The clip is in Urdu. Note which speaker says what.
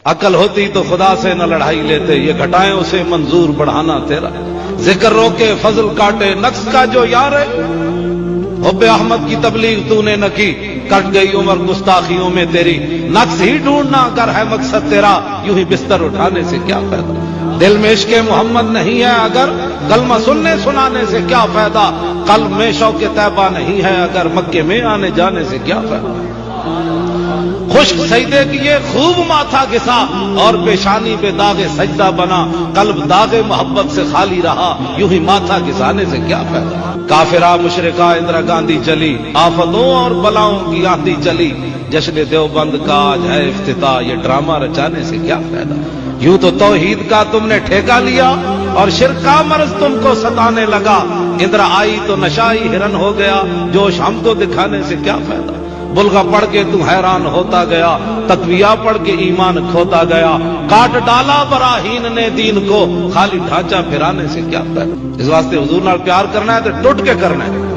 Speaker 1: عقل ہوتی تو خدا سے نہ لڑائی لیتے، یہ گھٹائیں اسے منظور بڑھانا تیرا، ذکر روکے فضل کاٹے نقص کا جو یار ہے، حب احمد کی تبلیغ تو نے نہ کی، کٹ گئی عمر گستاخیوں میں تیری، نقص ہی ڈھونڈنا اگر ہے مقصد تیرا، یوں ہی بستر اٹھانے سے کیا فائدہ، دل میں عشق محمد نہیں ہے اگر کلمہ سننے سنانے سے کیا فائدہ، قلب میں شوق طیبہ نہیں ہے اگر مکے میں آنے جانے سے کیا فائدہ، خشک سجدے کیے خوب ماتھا گھسا اور پیشانی پہ داغ سجدہ بنا، قلب داغ محبت سے خالی رہا، یوں ہی ماتھا گھسانے سے کیا فائدہ، کافرہ مشرقہ اندرا گاندھی چلی، آفتوں اور بلاؤں کی آندھی چلی، جشن دیوبند کا آج ہے افتتاح، یہ ڈرامہ رچانے سے کیا فائدہ، یوں تو توحید کا تم نے ٹھیکہ لیا اور شرک کا مرض تم کو ستانے لگا، اندرا آئی تو نشائی ہرن ہو گیا، جوش ہم کو دکھانے سے کیا فائدہ، بلغہ پڑھ کے تم حیران ہوتا گیا، تقویہ پڑھ کے ایمان کھوتا گیا، کاٹ ڈالا براہین نے دین کو، خالی ڈھانچہ پھرانے سے کیا فائدہ، اس واسطے حضور نال پیار کرنا ہے تو ٹوٹ کے کرنا ہے،